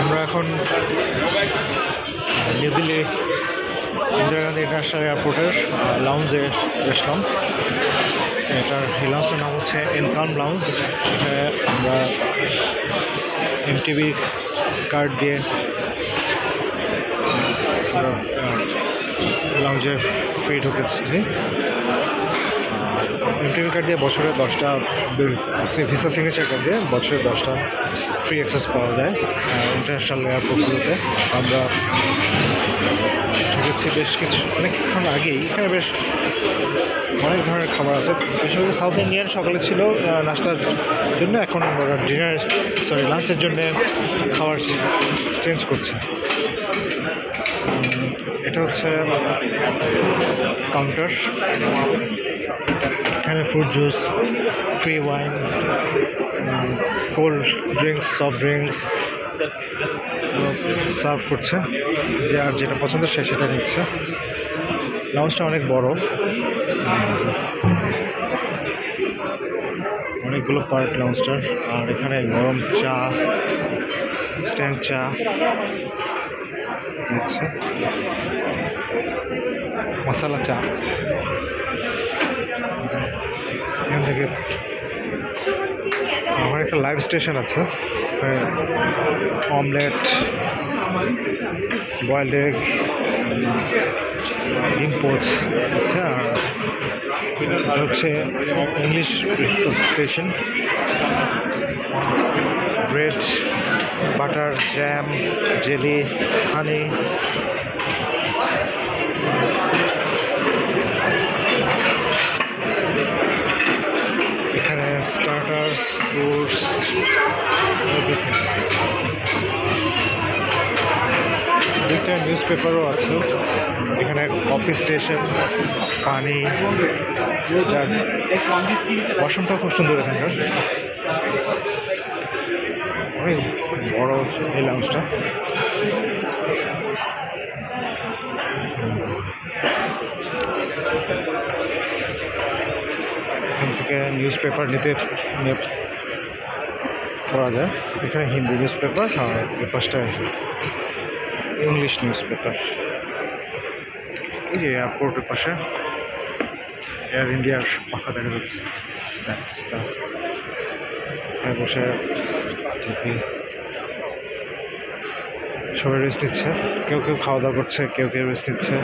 আমরা এখন new Delhi Indira Gandhi international এয়ারপোর্টের লাউঞ্জে এসলাম। এই লাউঞ্জটার নাম হচ্ছে এনকাম লাউঞ্জ। এখানে আমরা এমটিভি কার্ড দিয়ে লাউঞ্জে ফ্রি ঢুকেছি। এমটিভি কার্ড দিয়ে বছরে 10টা, ভিসা সিগনেচার কার্ড দিয়ে বছরে 10টা ফ্রি অ্যাক্সেস পাওয়া যায় ইন্টারন্যাশনাল এয়ারপোর্টগুলোতে। আমরা ঢুকেছি বেশ অনেকক্ষণ আগেই। এখানে বেশ অনেক ধরনের খাবার আছে, বেশিরভাগ সাউথ ইন্ডিয়ান। সকালে ছিল নাস্তার জন্য, এখন লাঞ্চের জন্য খাবার চেঞ্জ করছে। এটা হচ্ছে কাউন্টার। এখানে fruit juice, free wine, cold drinks, soft drinks serve করছে। যে আর যেটা পছন্দ সে সেটা নিচ্ছে। লাউঞ্জটা অনেক বড়, অনেকগুলো পার্ট লাউঞ্জটার। আর এখানে গরম চা, স্ট্যান্ড চা দিচ্ছে, মশালা চা। এখান থেকে আমার একটা লাইভ স্টেশন আছে, অমলেট, বয়েলড এগ, ইম্পোর্টস আছে। আর হচ্ছে English station, bread, butter, jam, jelly, honey. এখানে স্টার্টার, ফ্রুটস, দুইটা নিউজ পেপারও আছে। এখানে কফি স্টেশন, পানি, বসন্তটা খুব সুন্দর এখানকার। অনেক বড় এই লাউঞ্জটা। এখান থেকে নিউজ পেপার নিতে পড়া যায়। এখানে হিন্দি নিউজ পেপার, আর এ পাশটায় ইংলিশ নিউজ পেপার। এই যে এয়ারপোর্টের পাশে এয়ার ইন্ডিয়ার পাখা দেখা যাচ্ছে। বসে সবাই রেস্ট নিচ্ছে, কেউ কেউ খাওয়া দাওয়া করছে, কেউ কেউ রেস্ট নিচ্ছে।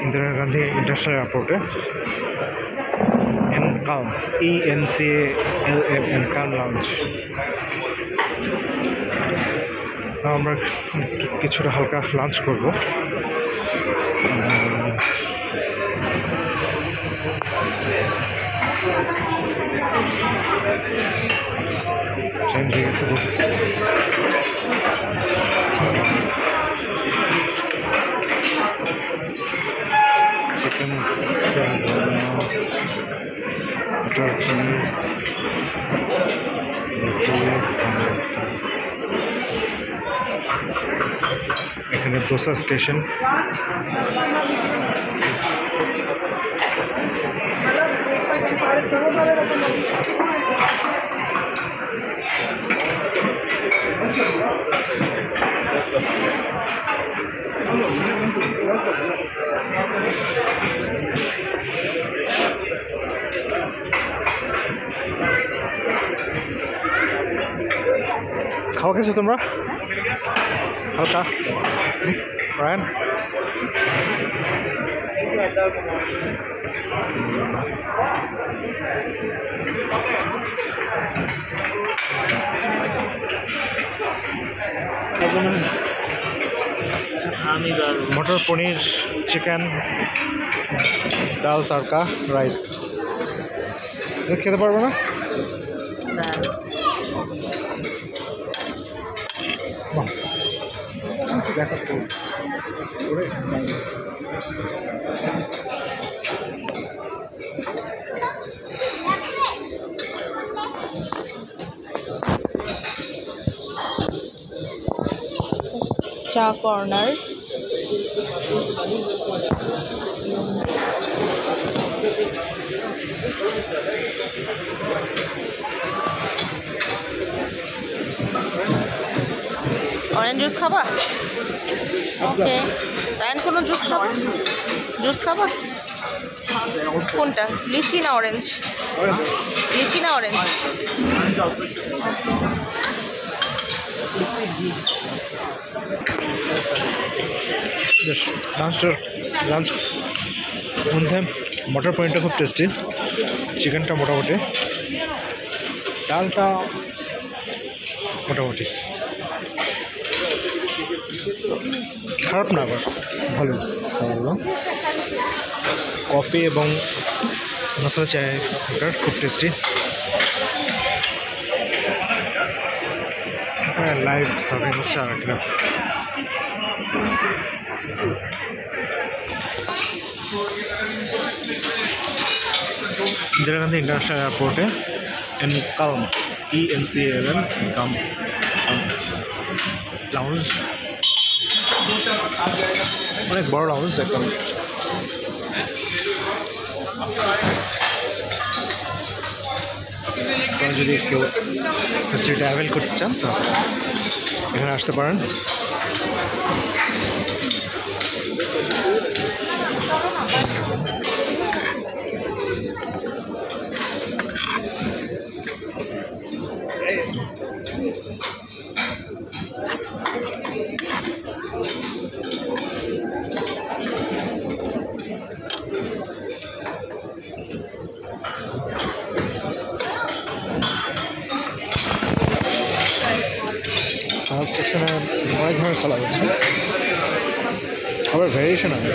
ইন্দিরা গান্ধী ইন্টারন্যাশনাল এয়ারপোর্টে এনকাম, ENCALM, এনকাম লাউঞ্জ। আমরা কিছুটা হালকা লাঞ্চ করবো। চেঞ্জ হয়ে গেছে। চিকেন, বাটার চিজ, এখানে দোসা স্টেশন। খাওয়া খেয়েছো তোমরা হালকা? রায়ন, মটর পনির, চিকেন, ডাল তড়কা, রাইস। খেতে পারবো না? চা কর্নার। অরেঞ্জ জুস খাবা? ওকে। রায়ন কোনো জুস খাবা? জুস খাবা? কোনটা, লিচি না অরেঞ্জ? লিচি না অরেঞ্জ? লাঞ্চ মধ্যে মটর পনিরটা খুব টেস্টি, চিকেনটা মোটামুটি, ডালটা মোটামুটি, খারাপ না, আবার ভালো খাবারগুলো। কফি এবং মশলা চায়টা খুব টেস্টি। লাইভ সার্ভিং হচ্ছে আর একটা। ইন্দিরা গান্ধী ইন্টারন্যাশনাল এয়ারপোর্টে এনকালম ENCALM এনকাম লাউঞ্জ, অনেক বড় লাউঞ্জ একদম। আপনারা যদি কেউ ফ্যাসিলিটি অ্যাভেল করতে চান তো এখানে আসতে পারেন। সালাদ সেকশনে অনেক ধরনের সালাদ আছে, আবার ভ্যারিয়েশন আছে।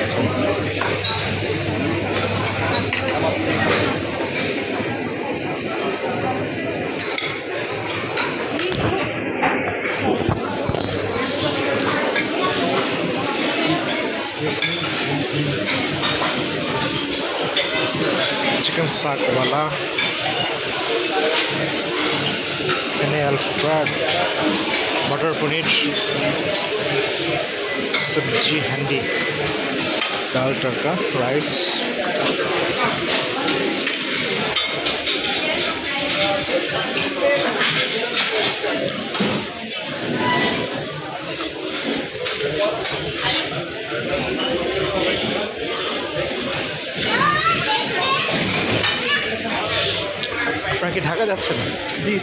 चिकन साग वाला, अल्फ्रेड, मटर पनीर, सब्जी हैंडी, दाल तड़का, राइस, আপনারা কি ঢাকা যাচ্ছেন? জি।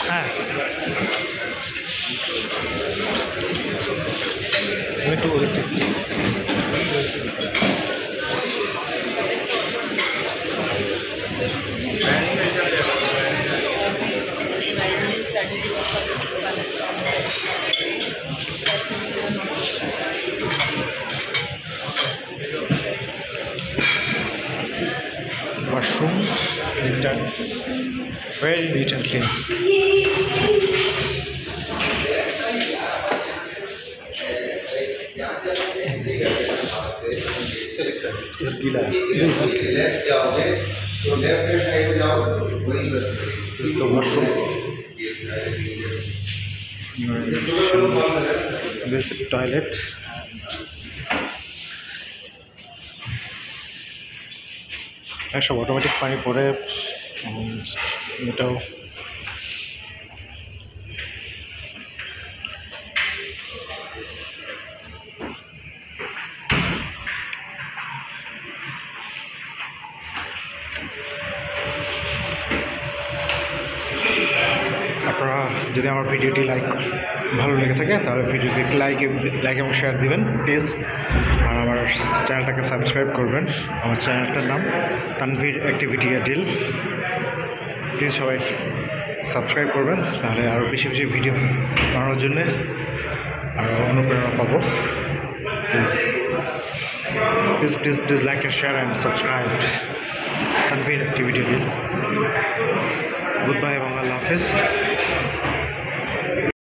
হ্যাঁ, একটু বলেছি। Mushroom, very neat and clean. This is the mushroom. This is the toilet. সব অটোমেটিক পানি পড়ে, এটাও আপনারা যদি আমার ভিডিওটি ভালো লেগে থাকে তাহলে ভিডিওটি লাইক এবং শেয়ার দিবেন প্লিজ। আর আমার চ্যানেলটাকে সাবস্ক্রাইব করবেন। আমার চ্যানেলটার নাম তানভীর অ্যাক্টিভিটি ডিল। প্লিজ সবাই সাবস্ক্রাইব করবেন, তাহলে আরও বেশি বেশি ভিডিও বানানোর জন্যে আরও অনুপ্রেরণা পাবো। Please like and share and subscribe Tanvir activity deal. Good bye এবং আল্লাহ হাফিজ।